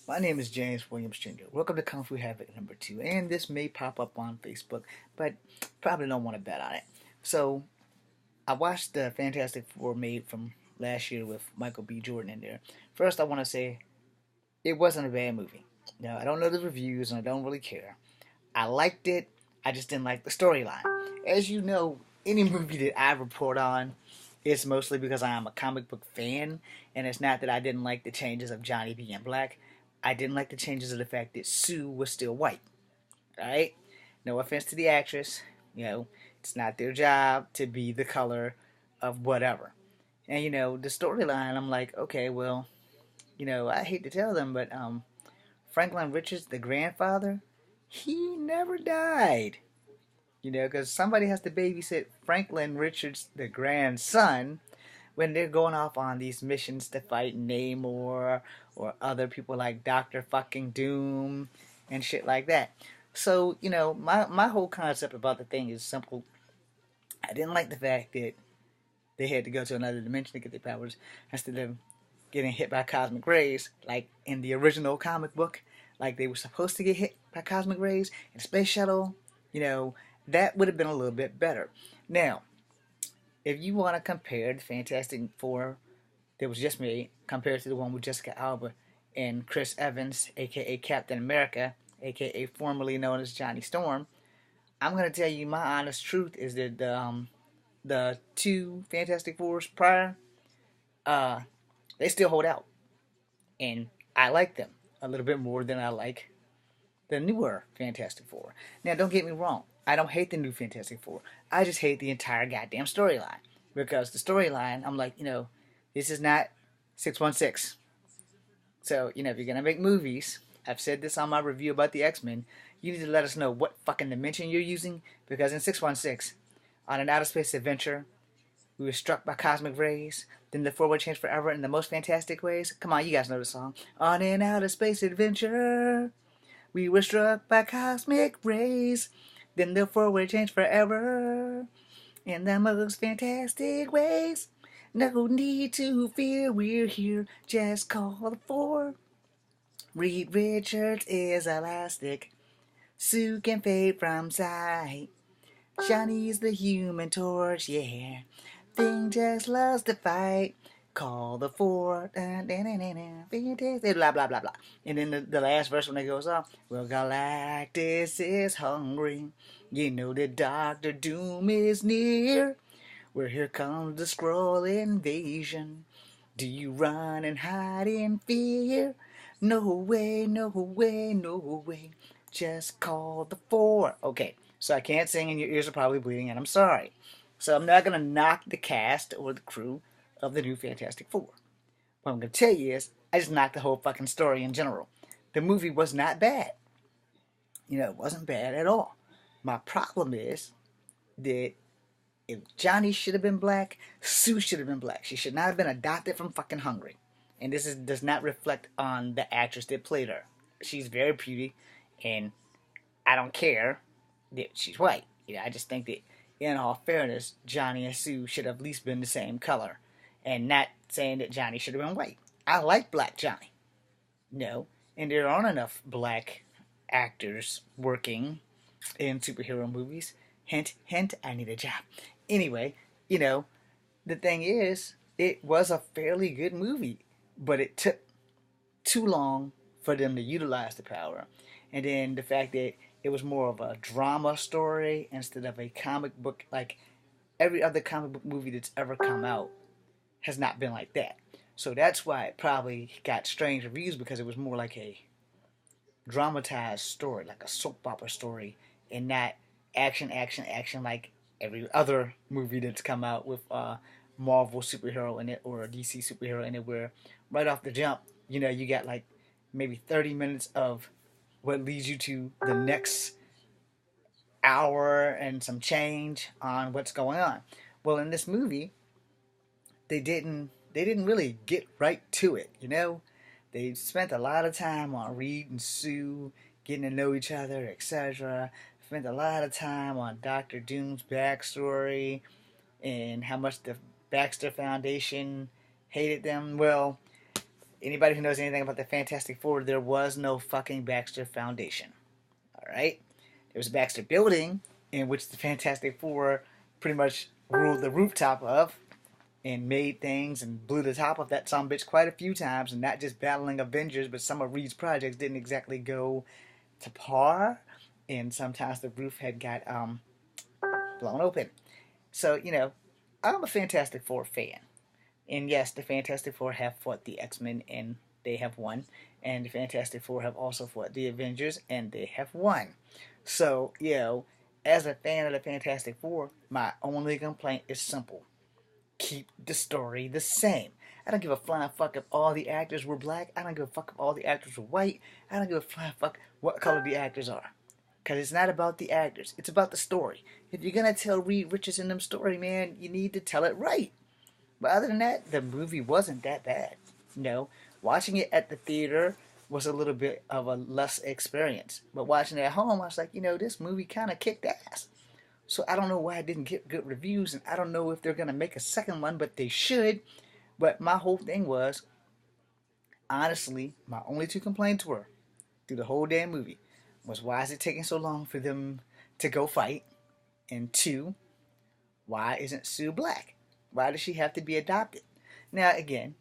My name is James Williams Jr. Welcome to Kung Fu Habit number 2. And this may pop up on Facebook, but probably don't want to bet on it. So, I watched the Fantastic Four made from last year with Michael B. Jordan in there. First, I want to say it wasn't a bad movie. Now, I don't know the reviews and I don't really care. I liked it, I just didn't like the storyline. As you know, any movie that I report on, it's mostly because I am a comic book fan, and it's not that I didn't like the changes of Johnny being black. I didn't like the changes of the fact that Sue was still white. Right? No offense to the actress, it's not their job to be the color of whatever. And the storyline, I'm like, okay, well, I hate to tell them, but Franklin Richards, the grandfather, he never died. Because somebody has to babysit Franklin Richards, the grandson, when they're going off on these missions to fight Namor or other people like Doctor Fucking Doom and shit like that. So, my whole concept about the thing is simple. I didn't like the fact that they had to go to another dimension to get their powers instead of getting hit by cosmic rays, like in the original comic book, like they were supposed to get hit by cosmic rays in Space Shuttle. You know, that would have been a little bit better. Now, if you want to compare the Fantastic Four that was just made compared to the one with Jessica Alba and Chris Evans, aka Captain America, aka formerly known as Johnny Storm, I'm gonna tell you my honest truth is that the two Fantastic Fours prior, uh, they still hold out, and I like them a little bit more than I like the newer Fantastic Four. Now, don't get me wrong. I don't hate the new Fantastic Four. I just hate the entire goddamn storyline. Because the storyline, I'm like, this is not 616. So, if you're going to make movies, I've said this on my review about the X-Men, you need to let us know what fucking dimension you're using. Because in 616, on an outer space adventure, we were struck by cosmic rays. Then the four-way changed forever in the most fantastic ways. Come on, you guys know the song. On an outer space adventure, we were struck by cosmic rays. Then the four-way changed forever in the most fantastic ways. No need to fear, we're here. Just call the four. Reed Richards is elastic. Sue can fade from sight. Johnny's the human torch, yeah. Thing just loves to fight. Call the four. Fantastic. Blah, blah, blah, blah. And then the last verse when it goes off. Well, Galactus is hungry. You know that Doctor Doom is near. Well, here comes the Skrull invasion. Do you run and hide in fear? No way, no way, no way. Just call the four. Okay, so I can't sing and your ears are probably bleeding, and I'm sorry. So I'm not going to knock the cast or the crew of the new Fantastic Four. What I'm going to tell you is, I just knocked the whole fucking story in general. The movie was not bad. It wasn't bad at all. My problem is that if Johnny should have been black, Sue should have been black. She should not have been adopted from fucking Hungary. And does not reflect on the actress that played her. She's very pretty, and I don't care that she's white. I just think that, in all fairness, Johnny and Sue should have at least been the same color, and not saying that Johnny should have been white. I like Black Johnny. No, and there aren't enough black actors working in superhero movies. Hint, hint, I need a job. Anyway, the thing is, it was a fairly good movie, but it took too long for them to utilize the power. And then the fact that it was more of a drama story instead of a comic book, like every other comic book movie that's ever come out has not been like that. So that's why it probably got strange reviews, because it was more like a dramatized story, like a soap opera story, and not action, action, action like every other movie that's come out with Marvel superhero in it or a DC superhero in it, where right off the jump, you got like maybe 30 minutes of what leads you to the next hour and some change on what's going on. Well, in this movie, they didn't really get right to it. They spent a lot of time on Reed and Sue getting to know each other, etc. Spent a lot of time on Doctor Doom's backstory and how much the Baxter Foundation hated them. Well, Anybody who knows anything about the Fantastic Four, there was no fucking Baxter Foundation. Alright? There was a Baxter building in which the Fantastic Four pretty much ruled the rooftop of and made things and blew the top of that son bitch quite a few times, and not just battling Avengers, but some of Reed's projects didn't exactly go to par, and sometimes the roof had got blown open. So, I'm a Fantastic Four fan. And yes, the Fantastic Four have fought the X-Men and they have won. And the Fantastic Four have also fought the Avengers and they have won. So, as a fan of the Fantastic Four, my only complaint is simple. Keep the story the same. I don't give a flying fuck if all the actors were black. I don't give a fuck if all the actors were white. I don't give a flying fuck what color the actors are. Because it's not about the actors. It's about the story. If you're going to tell Reed Richards and them story, man, you need to tell it right. But other than that, the movie wasn't that bad. Watching it at the theater was a little bit of a less experience. But watching it at home, I was like, this movie kind of kicked ass. So I don't know why it didn't get good reviews, and I don't know if they're going to make a second one, but they should. But my whole thing was, honestly, my only two complaints were, through the whole damn movie, was why is it taking so long for them to go fight? And two, why isn't Sue black? Why does she have to be adopted? Now, again,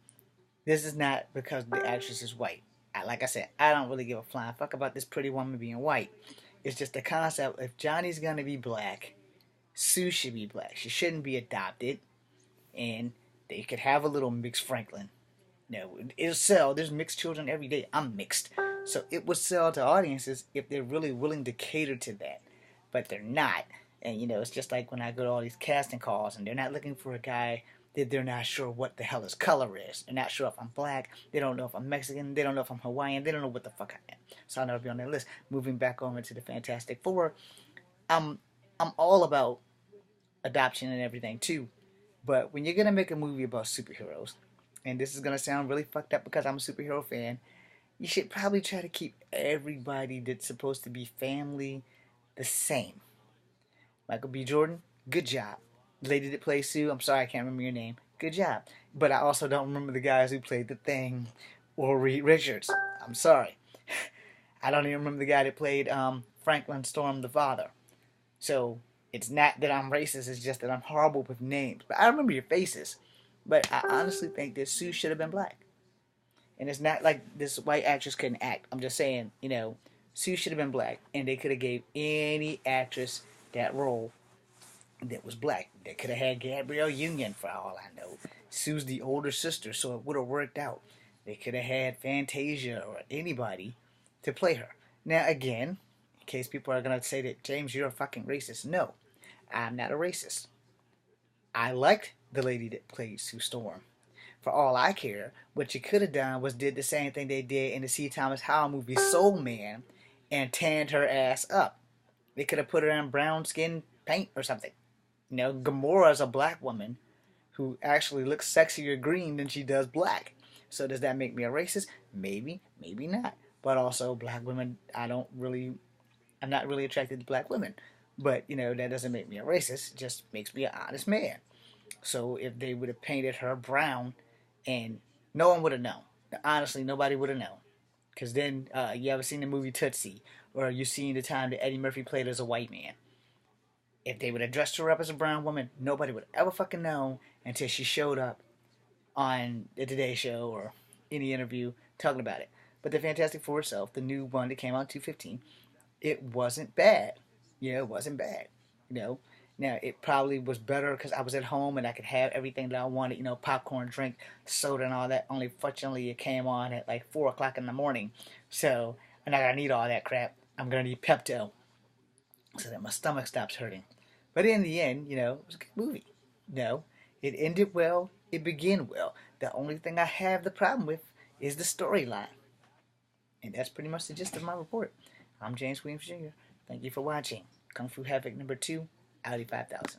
this is not because the actress is white. Like I said, I don't really give a flying fuck about this pretty woman being white. It's just the concept, if Johnny's going to be black, Sue should be black. She shouldn't be adopted. And they could have a little mixed Franklin. It'll sell. There's mixed children every day. I'm mixed. So it would sell to audiences if they're really willing to cater to that. But they're not. And, it's just like when I go to all these casting calls and they're not looking for a guy that they're not sure what the hell his color is. They're not sure if I'm black. They don't know if I'm Mexican. They don't know if I'm Hawaiian. They don't know what the fuck I am. So I'll never be on that list. Moving back over to the Fantastic Four, I'm all about adoption and everything too. But when you're going to make a movie about superheroes, and this is going to sound really fucked up because I'm a superhero fan, you should probably try to keep everybody that's supposed to be family the same. Michael B. Jordan, good job. The lady that plays Sue, I'm sorry I can't remember your name. Good job. But I also don't remember the guys who played the Thing or Reed Richards. I'm sorry. I don't even remember the guy that played Franklin Storm the father. So it's not that I'm racist, it's just that I'm horrible with names. But I remember your faces. But I honestly think that Sue should have been black. And it's not like this white actress couldn't act. I'm just saying, Sue should have been black. And they could have gave any actress that role that was black. They could have had Gabrielle Union for all I know. Sue's the older sister, so it would have worked out. They could have had Fantasia or anybody to play her. Now, again, in case people are going to say that, James, you're a fucking racist. No, I'm not a racist. I liked the lady that played Sue Storm. For all I care, what you could have done was did the same thing they did in the C. Thomas Howell movie Soul Man and tanned her ass up. They could have put her in brown skin paint or something. Gamora's a black woman who actually looks sexier green than she does black. So does that make me a racist? Maybe, maybe not. But also, black women, I'm not really attracted to black women. But, that doesn't make me a racist. It just makes me an honest man. So if they would have painted her brown, and no one would have known. Honestly, nobody would have known. Because then, you ever seen the movie Tootsie? Or you seen the time that Eddie Murphy played as a white man? If they would have dressed her up as a brown woman, nobody would ever fucking know until she showed up on the Today Show or any interview talking about it. But the Fantastic Four itself, the new one that came out in 2015, it wasn't bad. It wasn't bad. Now, it probably was better because I was at home and I could have everything that I wanted, popcorn, drink, soda, and all that. Only, fortunately, it came on at like 4 o'clock in the morning. So, I'm not going to need all that crap. I'm going to need Pepto so that my stomach stops hurting. But in the end, it was a good movie. It ended well. It began well. The only thing I have the problem with is the storyline. And that's pretty much the gist of my report. I'm James Williams Jr. Thank you for watching. Kung Fu Havoc #2, Audi 5000.